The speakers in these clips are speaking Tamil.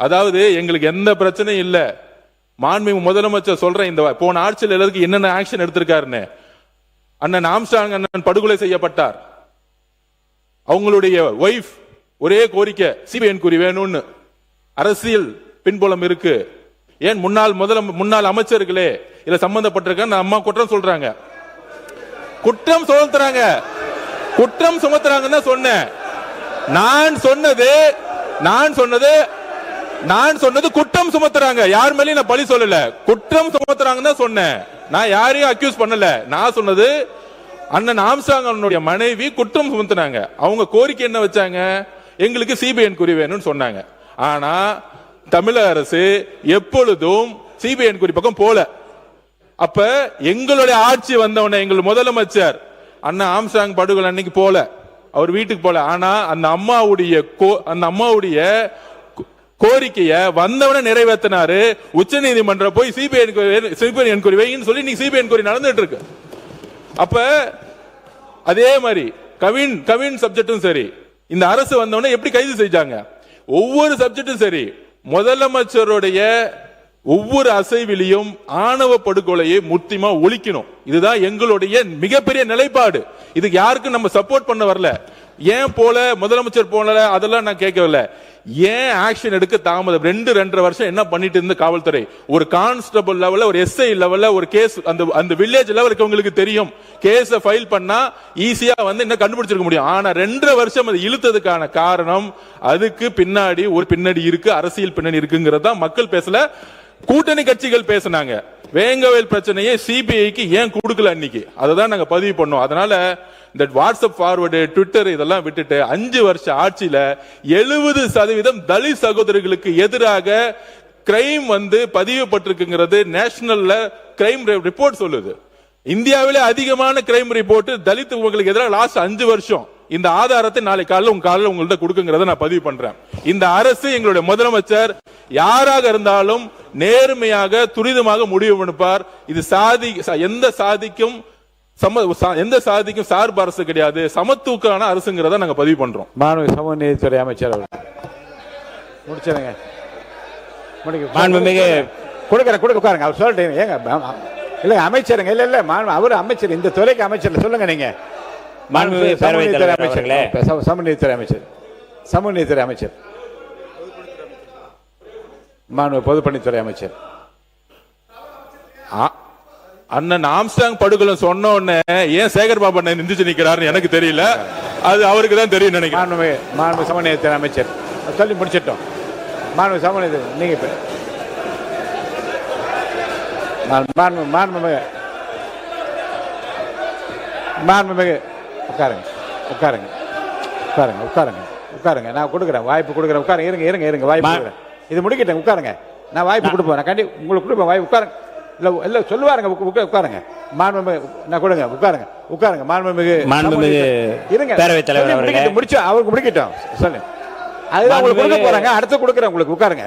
அதாவது எங்களுக்கு எந்த பிரச்சனையும் இல்ல. மாண்புமிகு முதலமைச்சர் சொல்றேன், இந்த போன ஆட்சியில் எல்லாருக்கும் என்னென்ன ஆக்ஷன் எடுத்திருக்காருன்னு. அண்ணன் ஆம்ஸ்ட்ராங் அண்ணன் படுகொலை செய்யப்பட்டார். அவங்களுடைய ஒய்ஃப் ஒரே கோரிக்கை, சிபிஐ என்கொயரி வேணும்னு. அரசியல் பின்புலம் இருக்கு. ஏன் முன்னாள் அமைச்சர்களே இதுல சம்பந்தப்பட்டிருக்க அம்மா குற்றம் சொல்றாங்க, குற்றம் சுமத்துறாங்க, குற்றம் சுமத்துறாங்கன்னு சொன்னேன். நான் சொன்னது குற்றம் சுமத்துறாங்க. யார் மேலயும் நான் பழி சொல்லல, குற்றம் சுமத்துறாங்கன்னு தான் சொன்னேன். நான் யாரையும் அக்யூஸ் பண்ணல. நான் சொன்னது அண்ணன் ஆம்ஸ்ட்ராங் அவனுடைய மனைவி குற்றம் சுமத்துனாங்க. அவங்க கோரிக்கை என்ன வச்சாங்க, எங்களுக்கு சிபிஐ என்கொயரி வேணும்னு சொன்னாங்க. ஆனா தமிழக அரசு எப்பொழுதும் சிபிஐ என்கொயரி பக்கம் போல. அப்ப எங்களுடைய ஆட்சி வந்தவன எங்கள் முதலமைச்சர் அண்ணன் ஆம்ஸ்ட்ராங் படுகொலை அன்னைக்கு போல, அவர் வீட்டுக்கு போல. ஆனா அந்த அம்மாவுடைய கோரிக்கைய வந்தவன நிறைவேற்றினாரு. உச்ச நீதிமன்றம் போய் சிபிஐ என்கொயரி வைன்னு சொல்லி நீங்க சிபிஐ என்கொயரி நடந்துட்டு இருக்கு. அப்ப அதே மாதிரி கவின் சப்ஜெக்டும் சரி, இந்த அரசு வந்தவன எப்படி கைது செஞ்சாங்க, ஒவ்வொரு சப்ஜெக்டும் சரி, முதலமைச்சருடைய ஒவ்வொரு அசைவிலையும் ஆணவ படுகொலையை முற்றிலுமா ஒழிக்கணும். இதுதான் எங்களுடைய மிகப்பெரிய நிலைப்பாடு. இதுக்கு யாருக்கும் நம்ம சப்போர்ட் பண்ண வரல. ஏன் போல முதலமைச்சர் போல அதெல்லாம் நான் கேட்கவில்லை. ஏன் ஆக்ஷன் எடுக்க தாமதம்? 2.5 வருஷம் என்ன பண்ணிட்டு இருந்த காவல்துறை? ஒரு கான்ஸ்டபிள் லெவல்ல, ஒரு எஸ்ஐ லெவல்ல ஒரு கேஸ் அந்த வில்லேஜ் லெவலுக்கு உங்களுக்கு தெரியும், கேஸ ஃபைல் பண்ணா ஈஸியா என்ன கண்டுபிடிச்சிருக்க முடியும். ஆனா 2.5 வருஷம் அது இழுத்ததுக்கான காரணம், அதுக்கு பின்னாடி ஒரு பின்னாடி இருக்கு, அரசியல் பின்னணி இருக்குங்கிறதா மக்கள் பேசல, கூட்டணி கட்சிகள் பேசினாங்க. வேங்கவேல் பிரச்சனையை சிபிஐக்கு ஏன் கொடுக்கல அன்னைக்கு, அதை நாங்க பதிவு பண்ணோம். அதனால இந்த வாட்ஸ்அப் ஃபார்வர்டு, ட்விட்டர் இதெல்லாம் விட்டுட்டு 5 வருஷ ஆட்சியில 70% தலித் சகோதரர்களுக்கு எதிராக கிரைம் பதியப்பட்டிருக்குங்கிறது நேஷனல்ல கிரைம் ரிப்போர்ட் சொல்லுது. இந்தியாவிலே அதிகமான கிரைம் ரிப்போர்ட் தலித் உங்களுக்கு எதிராக லாஸ்ட் 5 வருஷம். இந்த ஆதாரத்தை நாளை காலையில் உங்கள்ட்ட கொடுக்குங்கிறத நான் பதிவு பண்றேன். இந்த அரசு, எங்களுடைய முதலமைச்சர் யாராக இருந்தாலும் நேர்மையாக துரிதமாக முடிவு எடுப்பார். இது எந்த சாதிக்கும் சார்பு அரசு கிடையாது, சமத்துவக்கான அரசுங்கிறத நாங்க பதிவு பண்றோம். மாண்புமிகு சமூக நீதித்துறை அமைச்சர் முடிச்சிருங்க. கொடுக்குறேன் அவர் சொல்லிட்டீங்க. ஏங்க இல்ல அமைச்சருங்க, இல்ல அவரு அமைச்சர், இந்த துறைக்கு அமைச்சர் சொல்லுங்க நீங்க. சமூக நீதித்துறை அமைச்சர், பொதுப்பணித்துறை அமைச்சர். அண்ணன் ஆம்ஸ்ட்ராங் படுகொலை சொன்ன உடனே ஏன் சேகர் பாபு அண்ணன் நிந்திச்சு நிக்கிறாருன்னு எனக்கு தெரியல, அது அவருக்கு தான் தெரியும் நினைக்கிறேன். மாண்புமிகு சமூக நீதித்துறை அமைச்சர் சொல்லி முடிச்சிட்டோம். மாண்புமிகு சமூக நீதி நீங்க இப்ப மாண்புமிகு உட்காருங்க. நான் கொடுக்குறேன், வாய்ப்பு கொடுக்குறேன். உட்காருங்க, இருங்க வாய்ப்பு கொடுக்குறேன். இது முடிக்கிட்டேன், உட்காருங்க. நான் வாய்ப்பு கொடுப்பேன், நான் கண்டி உங்களுக்கு கொடுப்பேன் வாய்ப்பு. உட்காருங்க. இல்ல சொல்லுவாருங்க, உட்காருங்க. மாண்புமிகு நான் கொடுங்க, உட்காருங்க. மாண்புமிகு இருங்க, பேரவைத் தலைவர் முடிச்சு அவருக்கு முடிக்கட்டும். சொல்லு, அதுதான் உங்களுக்கு கொடுக்க போறாங்க. அடுத்து கொடுக்குறேன் உங்களுக்கு, உட்காருங்க.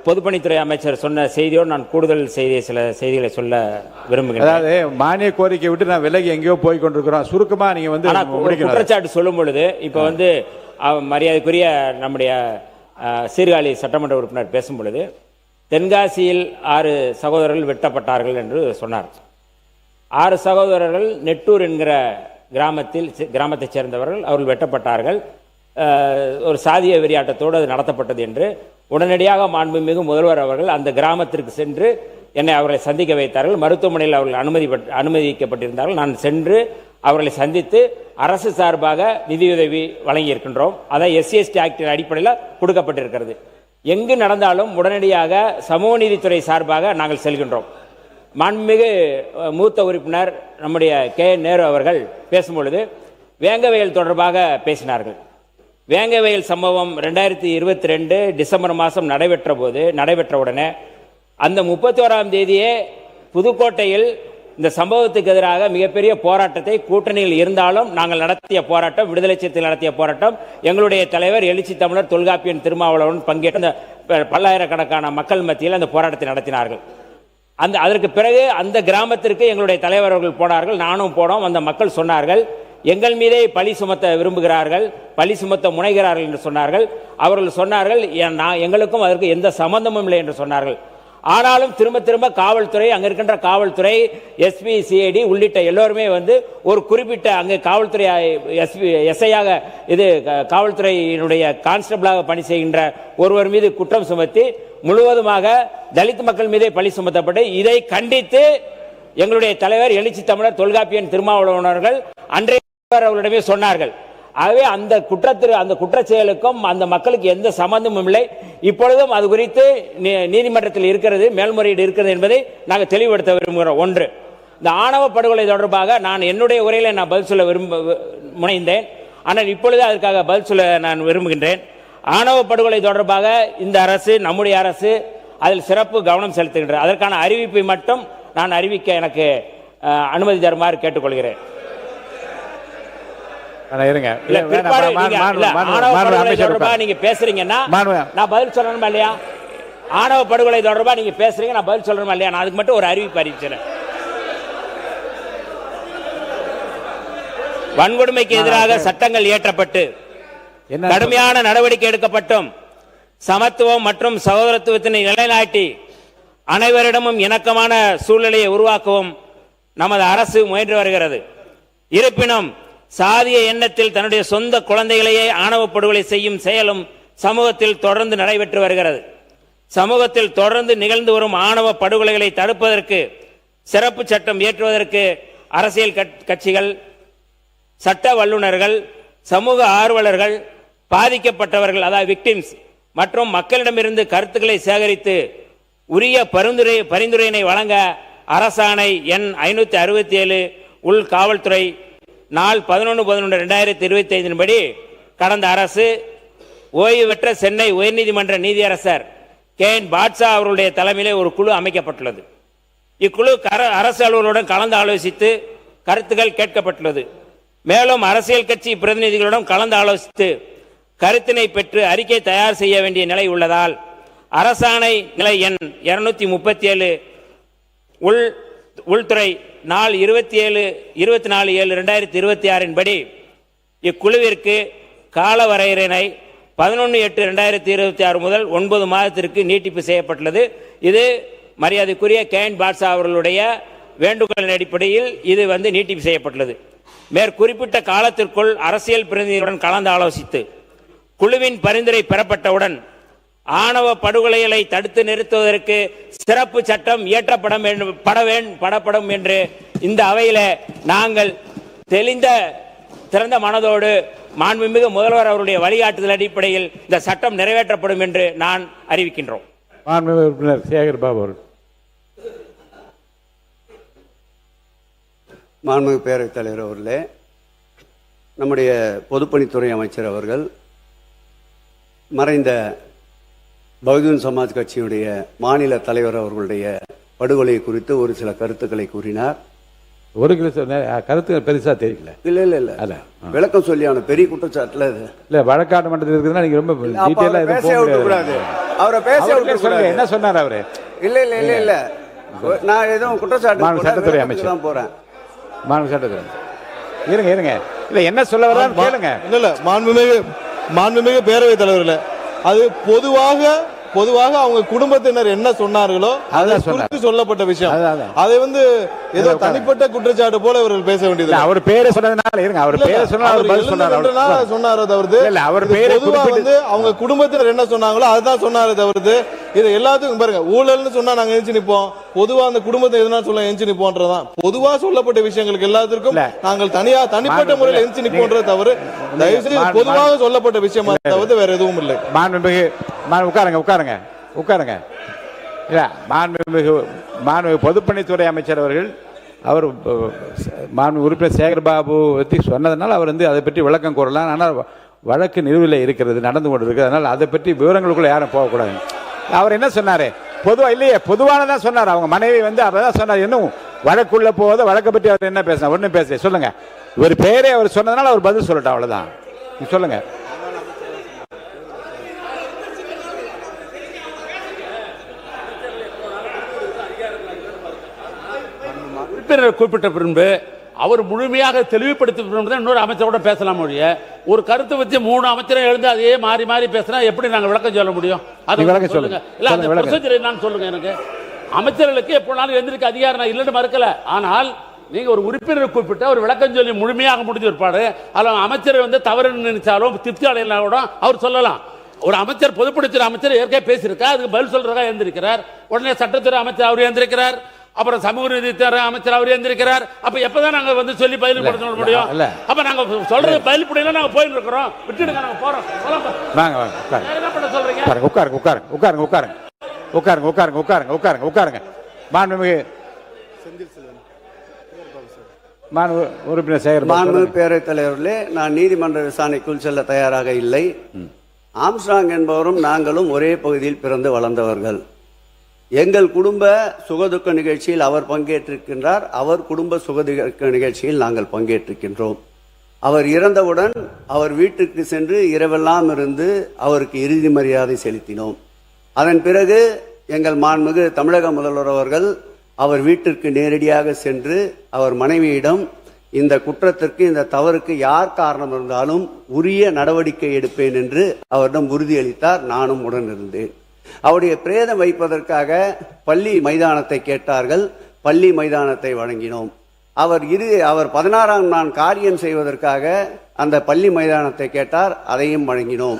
பொதுப்பணித்துறை அமைச்சர் சொன்ன செய்தியோடு நான் கூடுதல் சில செய்திகளை சொல்ல விரும்புகிறேன். அதாவது மானிய கோரிக்கை விட்டு நான் விலகி எங்கேயோ போய் கொண்டிருக்கிறோம். சுருக்கமா நீங்க குற்றச்சாட்டு சொல்லும் பொழுது இப்ப மரியாதைக்குரிய நம்முடைய சீர்காழி சட்டமன்ற உறுப்பினர் பேசும் பொழுது தென்காசியில் 6 சகோதரர்கள் வெட்டப்பட்டார்கள் என்று சொன்னார். 6 சகோதரர்கள் நெட்டூர் என்கிற கிராமத்தைச் சேர்ந்தவர்கள், அவர்கள் வெட்டப்பட்டார்கள். ஒரு சாதிய வெறியாட்டத்தோடு அது நடத்தப்பட்டது என்று உடனடியாக மாண்புமிகு முதல்வர் அவர்கள் அந்த கிராமத்திற்கு சென்று என்னை அவர்களை சந்திக்க வைத்தார்கள். மருத்துவமனையில் அவர்கள் அனுமதிக்கப்பட்டிருந்தார்கள். நான் சென்று அவர்களை சந்தித்து அரசு சார்பாக நிதியுதவி வழங்கி இருக்கின்றோம். அதான் SC/ST ஆக்டின் அடிப்படையில் கொடுக்கப்பட்டிருக்கிறது. எங்கு நடந்தாலும் உடனடியாக சமூக நீதித்துறை சார்பாக நாங்கள் செல்கின்றோம். மாண்புமிகு மூத்த உறுப்பினர் நம்முடைய நேரு அவர்கள் பேசும்பொழுது வேங்கவயல் தொடர்பாக பேசினார்கள். வேங்கவயல் சம்பவம் 2022 டிசம்பர் மாதம் நடைபெற்ற உடனே அந்த 31ஆம் தேதியே புதுக்கோட்டையில் இந்த சம்பவத்துக்கு எதிராக மிகப்பெரிய போராட்டத்தை கூட்டணியில் இருந்தாலும் நாங்கள் நடத்திய போராட்டம், விடுதலை சிறுத்தைகள் நடத்திய போராட்டம், எங்களுடைய தலைவர் எழுச்சி தமிழர் தொல்காப்பியன் திருமாவளவன் பங்கேற்ற பல்லாயிரக்கணக்கான மக்கள் மத்தியில் அந்த போராட்டத்தை நடத்தினார்கள். அதற்கு பிறகு அந்த கிராமத்திற்கு எங்களுடைய தலைவர்கள் போனார்கள், நானும் போனோம். அந்த மக்கள் சொன்னார்கள், எங்கள் மீதே பழி சுமத்த விரும்புகிறார்கள், பழி சுமத்த முனைகிறார்கள் என்று சொன்னார்கள். அவர்கள் சொன்னார்கள் எங்களுக்கும் அதற்கு எந்த சம்பந்தமும் இல்லை என்று சொன்னார்கள். ஆனாலும் திரும்ப திரும்ப காவல்துறை, அங்க இருக்கின்ற காவல்துறை, எஸ்பி, சிஐடி உள்ளிட்ட எல்லோருமே வந்து ஒரு குறிப்பிட்ட அங்கே காவல்துறை எஸ்ஐயாக இது காவல்துறையினுடைய கான்ஸ்டபிளாக பணி செய்கின்ற ஒருவர் மீது குற்றம் சுமத்தி முழுவதுமாக தலித் மக்கள் மீதே பழி சுமத்தப்பட்டு, இதை கண்டித்து எங்களுடைய தலைவர் எழுச்சி தமிழர் தொல்காப்பியன் திருமாவளவர்கள் அன்றைய அவர்களிடமே சொன்னார்கள். ஆகவே அந்த குற்றச் செயலுக்கும் அந்த மக்களுக்கு எந்த சம்பந்தமும் இல்லை. இப்பொழுதும் அது குறித்து நீதிமன்றத்தில் இருக்கிறது, மேல்முறையீடு இருக்கிறது என்பதை நாங்கள் தெளிவுபடுத்த விரும்புகிறோம். ஒன்று, இந்த ஆணவ படுகொலை தொடர்பாக நான் என்னுடைய உரையில நான் பதில் சொல்ல முனைந்தேன். ஆனால் இப்பொழுது அதற்காக பதில் சொல்ல நான் விரும்புகின்றேன். ஆணவ படுகொலை தொடர்பாக இந்த அரசு, நம்முடைய அரசு அதில் சிறப்பு கவனம் செலுத்துகின்றது. அதற்கான அறிவிப்பை மட்டும் நான் அறிவிக்க எனக்கு அனுமதி தருமாறு கேட்டுக்கொள்கிறேன். நீங்க பேசுறீங்கன்னா நான் பதில் சொல்லணுமா இல்லையா? ஆணவ படுகொலை தொடர்பா நீங்க பேசுறீங்க, நான் பதில் சொல்லணுமா இல்லையா? நான் அதுக்கு மட்டும் ஒரு அறிவிப்பு அறிவிக்கிறேன். வன்கொடுமைக்கு எதிராக சட்டங்கள் இயற்றப்பட்டு கடுமையான நடவடிக்கை எடுக்கப்பட்டும் சமத்துவம் மற்றும் சகோதரத்துவத்தினை நிலைநாட்டி அனைவரிடமும் இணக்கமான சூழ்நிலையை உருவாக்கவும் நமது அரசு முயன்று வருகிறது. இருப்பினும் சாதிய எண்ணத்தில் தன்னுடைய சொந்த குழந்தைகளையே ஆணவ படுகொலை செய்யும் செயலும் சமூகத்தில் தொடர்ந்து நடைபெற்று வருகிறது. சமூகத்தில் தொடர்ந்து நிகழ்ந்து வரும் ஆணவ படுகொலைகளை தடுப்பதற்கு சிறப்பு சட்டம் இயற்றுவதற்கு அரசியல் கட்சிகள், சட்ட வல்லுநர்கள், சமூக ஆர்வலர்கள், பாதிக்கப்பட்டவர்கள் அதாவது விக்டிம்ஸ் மற்றும் மக்களிடமிருந்து கருத்துக்களை சேகரித்து உரிய பரிந்துரையினை வழங்க அரசாணை எண் 567 உள் காவல்துறை நாள் 11/11/2025 படி கடந்த அரசு ஓய்வு பெற்ற சென்னை உயர்நீதிமன்ற நீதியரசர் கேஎன் பாட்ஷா அவர்களுடைய தலைமையிலே ஒரு குழு அமைக்கப்பட்டுள்ளது. இக்குழு அரசு அலுவலருடன் கலந்து ஆலோசித்து கருத்துக்கள் கேட்கப்பட்டுள்ளது. மேலும் அரசியல் கட்சி பிரதிநிதிகளுடன் கலந்து ஆலோசித்து கருத்தினை பெற்று அறிக்கை தயார் செய்ய வேண்டிய நிலை உள்ளதால் அரசாணை நிலை எண் 237 உள்துறை நாள் 24/7/2026 படி இக்குழுவிற்கு கால வரையறையினை 11/8/2026 முதல் 9 மாதத்திற்கு நீட்டிப்பு செய்யப்பட்டுள்ளது. இது மரியாதைக்குரிய கேஎன் பாட்ஷா அவர்களுடைய வேண்டுகோளின் அடிப்படையில் இது நீட்டிப்பு செய்யப்பட்டுள்ளது. மேற்குறிப்பிட்ட காலத்திற்குள் அரசியல் பிரதிநிதிகளுடன் கலந்து ஆலோசித்து குழுவின் பரிந்துரை பெறப்பட்டவுடன் ஆணவ படுகொலைகளை தடுத்து நிறுத்துவதற்கு சிறப்பு சட்டம் இயற்றப்படும் என்று இந்த அவையில நாங்கள் திறந்த மனதோடு மாண்புமிகு முதல்வர் அவருடைய வழிகாட்டுதல் அடிப்படையில் இந்த சட்டம் நிறைவேற்றப்படும் என்று நான் அறிவிக்கின்றோம். மாண்புமிகு உறுப்பினர் சேகர் பாபு அவர்கள். மாண்புமிகு பேரவைத் தலைவர் அவர்களே, நம்முடைய பொதுப்பணித்துறை அமைச்சர் அவர்கள் மறைந்த பகுஜன் சமாஜ் கட்சியுடைய மாநில தலைவர் அவர்களுடைய படுகொலை குறித்து ஒரு சில கருத்துக்களை கூறினார். ஒரு கருத்து பெருசா தெரியல. இல்ல விளக்கம் சொல்லி அவன பெரிய குற்றச்சாட்டுல இல்ல வழக்காடு மன்றத்தில் இருக்குதுன்னா நீங்க ரொம்ப அவரை பேச விட்டு என்ன சொன்னார் அவரு? இல்ல நான் எதுவும் குற்றச்சாட்டு சட்டத்துறை அமைச்சர் தான் போறேன். மாண்பு சட்டத்துறை இருங்க இல்ல என்ன சொல்ல வர்றாரு கேளுங்க. இல்ல மாண்புமிகு பேரவைத் தலைவர்களே, அது பொதுவாக அவங்க குடும்பத்தினர் என்ன சொன்னார்களோ அதை சொல்லப்பட்ட விஷயம். அதை ஏதோ தனிப்பட்ட குற்றச்சாட்டு போல இவர்கள் பேச வேண்டியது. அவர் பேரை சொன்னதுனால அவர் பேரை சொன்னாரே தவிர்த்து அவங்க குடும்பத்தினர் என்ன சொன்னாங்களோ அதுதான் சொன்னாரே தவிர்த்து இது எல்லாத்துக்கும் பாருங்க ஊழல்னு சொன்னா நாங்க எஞ்சி நிப்போம், பொதுவா அந்த குடும்பத்தை எதுனா சொல்ல எஞ்சி நிப்போன்றதான் பொதுவா சொல்லப்பட்ட விஷயங்களுக்கு எல்லாத்திற்கும் நாங்கள் தனிப்பட்ட முறையில் எஞ்சி நிப்போன்றதை தவிர தயவு செய்து பொதுவாக சொல்லப்பட்ட விஷயமா தவிர்த்து வேற எதுவும் இல்லை. உட்காருங்க. இல்ல மாண்புமிகு பொதுப்பணித்துறை அமைச்சர் அவர்கள் அவர் மாண்பு உறுப்பினர் சேகர் பாபு பற்றி சொன்னதுனால அவர் அதை பற்றி விளக்கம் கூறலாம். ஆனால் வழக்கு நிலுவையில் இருக்கிறது, நடந்து கொண்டு இருக்கிறது. அதனால் அதை பற்றி விவரங்களுக்குள்ள யாரும் போகக்கூடாது. அவர் என்ன சொன்னாரு? பொதுவானதான் சொன்னார். அவங்க மனைவி அப்பதான் சொன்னார். இன்னும் வழக்குள்ள போவத வழக்கை பற்றி அவர் என்ன பேசினார்? ஒன்றும் பேச சொல்லுங்க. ஒரு பேரே அவர் சொன்னதுனால அவர் பதில் சொல்லட்டும், அவ்வளவுதான். சொல்லுங்க. குறிப்பிட்ட பின்பு அவர் முழுமையாக தெளிவுபடுத்தி இன்னொரு அமைச்சரோட பேசலாம் மொழிய ஒரு கருத்தை வச்சு 3 அமைச்சரை எழுந்து அதே மாறி மாறி பேசினா எப்படி நாங்க விளக்கம் சொல்ல முடியும்? அது சொல்லுங்க. இல்ல அந்த ப்ரொசீஜர் என்னன்னு சொல்லுங்க. எனக்கு அமைச்சர்களுக்கு எப்போனாலும் எழுந்திருக்க அதிகாரம் நான் இல்லைன்னு மறுக்கல. ஆனால் நீங்க ஒரு உறுப்பினர் கூப்பிட்டு ஒரு விளக்கம் சொல்லி முழுமையாக முடிஞ்ச ஒருபாடு அதில் அமைச்சர் வந்து தவறு நினைச்சாலும் திருப்தி அடையலாம் அவர் சொல்லலாம். ஒரு அமைச்சர் பொதுப்பணித்துறை அமைச்சர் ஏற்கனவே பேசியிருக்கா, அதுக்கு பதில் சொல்றதா எழுந்திருக்கிறார். உடனே சட்டத்துறை அமைச்சர் அவர் எழுந்திருக்கிறார். அப்புறம் சமூக நீதித்துறை அமைச்சர் அவர் எழுந்திருக்கிறார். அப்ப எப்பதான் நாங்க வந்து சொல்லி பதில் பட சொல்ல முடியும்? அப்ப நாங்க சொல்றது பதில் படையில நாங்க போயிட்டு இருக்கிறோம். விட்டுடுங்க, நாங்க போறோம். என்ன பண்ண சொல்றீங்க? உட்காருங்க உட்காருங்க உட்காருங்க உட்காருங்க உட்காருங்க உட்காருங்க உட்காருங்க உட்காருங்க உட்காருங்க. மாண்புமிகு உறுப்பினர் சேகர். மாண்புமிகு பேரவைத் தலைவர்களே, நான் நீதிமன்ற விசாரணைக்குள் செல்ல தயாராக இல்லை. ஆம்ஸ்ட்ராங் என்பவரும் நாங்களும் ஒரே பகுதியில் பிறந்து வளர்ந்தவர்கள். எங்கள் குடும்ப சுகதுக்க நிகழ்ச்சியில் அவர் பங்கேற்றிருக்கின்றார், அவர் குடும்ப சுகதுக்க நிகழ்ச்சியில் நாங்கள் பங்கேற்றிருக்கின்றோம். அவர் இறந்தவுடன் அவர் வீட்டுக்கு சென்று இரவெல்லாம் இருந்து அவருக்கு இறுதி மரியாதை செலுத்தினோம். அதன் பிறகு எங்கள் மாண்புமிகு தமிழக முதல்வர் அவர்கள் அவர் வீட்டிற்கு நேரடியாக சென்று அவர் மனைவியிடம் இந்த குற்றத்திற்கு இந்த தவறுக்கு யார் காரணம் இருந்தாலும் உரிய நடவடிக்கை எடுப்பேன் என்று அவரிடம் உறுதியளித்தார். நானும் உடன் இருந்தேன். அவருடைய பிரேதம் வைப்பதற்காக பள்ளி மைதானத்தை கேட்டார்கள். பள்ளி மைதானத்தை வழங்கினோம். அவர் 16ஆம் நாள் காரியம் செய்வதற்காக அந்த பள்ளி மைதானத்தை கேட்டார், அதையும் வழங்கினோம்.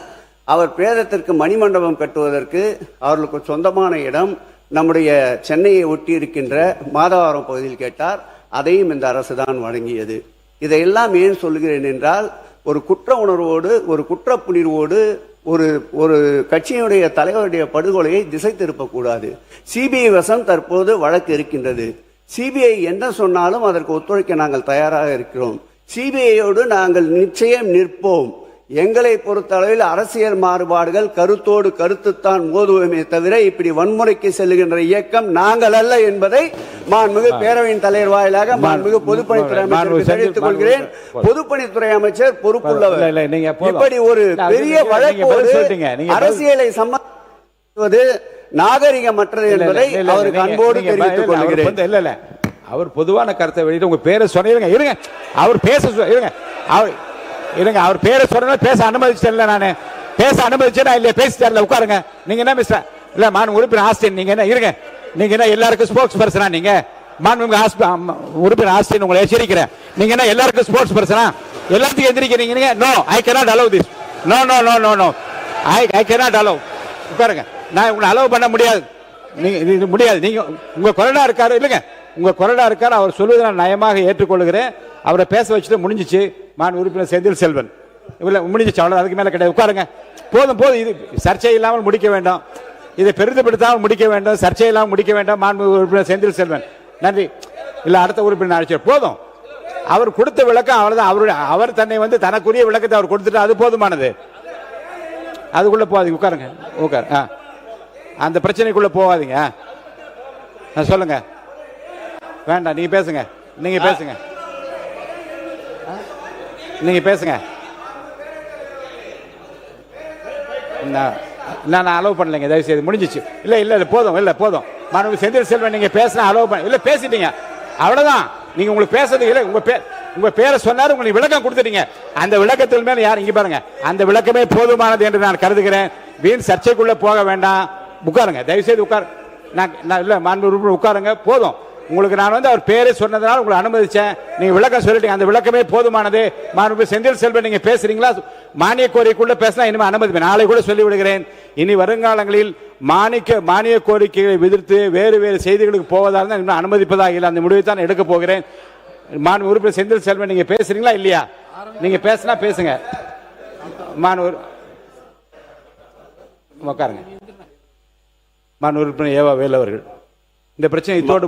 அவர் பிரேதத்திற்கு மணிமண்டபம் கட்டுவதற்கு அவர்களுக்கு சொந்தமான இடம் நம்முடைய சென்னையை ஒட்டி இருக்கின்ற மாதவரம் பகுதியில் கேட்டார், அதையும் இந்த அரசு தான் வழங்கியது. இதையெல்லாம் ஏன் சொல்கிறேன் என்றால், ஒரு குற்ற உணர்வோடு ஒரு குற்றப்புணர்வோடு ஒரு கட்சியினுடைய தலைவருடைய படுகொலையை திசை திருப்பக்கூடாது. சிபிஐ வசம் தற்போது வழக்கு இருக்கின்றது. சிபிஐ என்ன சொன்னாலும் அதற்கு ஒத்துழைக்க நாங்கள் தயாராக இருக்கிறோம். சிபிஐயோடு நாங்கள் நிச்சயம் நிற்போம். எங்களை பொறுத்த அளவில் அரசியல் மாறுபாடுகள் கருத்தோடு கருத்துத்தான் மோதுவோமே தவிர இப்படி வன்முறைக்கு செல்லுகின்ற இயக்கம் நாங்கள் அல்ல என்பதை மாண்புமிகு பேரவையின் தலைவர் வாயிலாக மாண்புமிகு பொதுப்பணித்துறை அமைச்சர் தெரிவித்துக் கொள்கிறேன். பொதுப்பணித்துறை அமைச்சர் பொறுப்புள்ளவர். இப்படி ஒரு பெரிய வழக்கோடு அரசியலை சம்பந்தப்படுவது நாகரிகமற்றது என்பதை அவருக்கு அன்போடு தெரிவித்துக் கொள்கிறேன். அவர் பொதுவான கருத்தை வெளியிட்டு உங்க பேரை சொன்னீங்க. இருங்க, அவர் பேச இருங்க, அவர் பேரை சொன்ன பேச அனுமதிச்சேன்ல, நானு பேச அனுமதிச்சேன்னா இல்லையா? பேசிட்டார்ல, உட்காருங்க. நீங்க என்ன மிஸ்டர் இல்ல மான் உறுப்பினர் ஆஸ்டின், நீங்க என்ன இருங்க, நீங்க என்ன எல்லாருக்கும் ஸ்போர்ட்ஸ் பர்சனா? நீங்க மாண்புமிகு உறுப்பினர் ஆஸ்டின், உங்களை எச்சரிக்கிறேன். நீங்க என்ன எல்லாருக்கும் ஸ்போர்ட்ஸ் பர்சனா? எல்லாத்துக்கும் எந்திரிக்கிறீங்க. No, I cannot allow this. No no no no no, I cannot allow. உட்காருங்க, நான் உங்களை அலோவ் பண்ண முடியாது. நீங்க முடியாது. நீங்க உங்க கொறடா இருக்காரு இல்லைங்க, உங்க கொறடா இருக்காரு. அவர் சொல்வதை நான் நயமாக ஏற்றுக்கொள்கிறேன். அவரை பேச வச்சுட்டு முடிஞ்சிச்சு. மான் உறுப்பினர் செந்தில் செல்வன் முடிஞ்சிச்சு, அவ்வளவு, அதுக்கு மேல கிடையாது. உட்காருங்க, போதும் போதும். இது சர்ச்சை இல்லாமல் முடிக்க வேண்டும், இதை பெரிதுபடுத்தாமல் முடிக்க வேண்டும், சர்ச்சை இல்லாமல் முடிக்க வேண்டும். மாண்பு உறுப்பினர் செந்தில் செல்வன், நன்றி. இல்ல அடுத்த உறுப்பினர் அழைச்சார். போதும், அவர் கொடுத்த விளக்கம் அவ்வளவுதான். அவர் தன்னை வந்து தனக்குரிய விளக்கத்தை அவர் கொடுத்துட்டு அது போதுமானது. அதுக்குள்ள போகாதீங்க, உட்காருங்க. உட்காரு, அந்த பிரச்சனைக்குள்ள போகாதீங்க. சொல்லுங்க, வேண்டாம், நீங்க பேசுங்க, நீங்க பேசுங்க, நீங்க பேசுங்க. நான் அலோவ் பண்ணலைங்க, தயவு செய்து முடிஞ்சிச்சு. இல்ல இல்ல இல்ல, போதும், இல்ல போதும். மாண்பு செந்தில் செல்வன், நீங்க பேசினா அலோவ் பண்ண இல்ல, பேசிட்டீங்க, அவ்வளவுதான். நீங்க உங்களுக்கு பேசுறது இல்ல, உங்க பேரை சொன்னாரு, உங்களுக்கு விளக்கம் கொடுத்துட்டீங்க. அந்த விளக்கத்தில் மேல யார் இங்க பாருங்க, அந்த விளக்கமே போதுமானது என்று நான் கருதுகிறேன். வீண் சர்ச்சைக்குள்ள போக வேண்டாம். உட்காருங்க, தயவு செய்து உட்காரு. நான் இல்ல மாண்பு உறுப்பினர் உட்காருங்க, போதும். உங்களுக்கு நான் வந்து அவர் பேரை சொன்னதுனால உங்களை அனுமதிச்சேன். நீங்க விளக்கம் சொல்லிட்டீங்க, அந்த விளக்கமே போதுமானது. மாண்பு செந்தில் செல்வன், நீங்க பேசுறீங்களா? மானிய கோரிக்கைக்குள்ள பேசினா இனிமே அனுமதி, நாளை கூட சொல்லி விடுகிறேன். இனி வருங்காலங்களில் மானிய கோரிக்கைகளை எதிர்த்து வேறு வேறு செய்திகளுக்கு போவதாக இருந்தால் இன்னும் அனுமதிப்பதாக இல்லை. அந்த முடிவை தான் எடுக்க போகிறேன். மாண்பு உறுப்பினர் செந்தில் செல்வன், நீங்க பேசுறீங்களா இல்லையா? நீங்க பேசினா பேசுங்க. உட்காருங்க. மாண்பு உறுப்பினர் ஏவா வேலு அவர்கள், இந்த பிரச்சனை இதோடு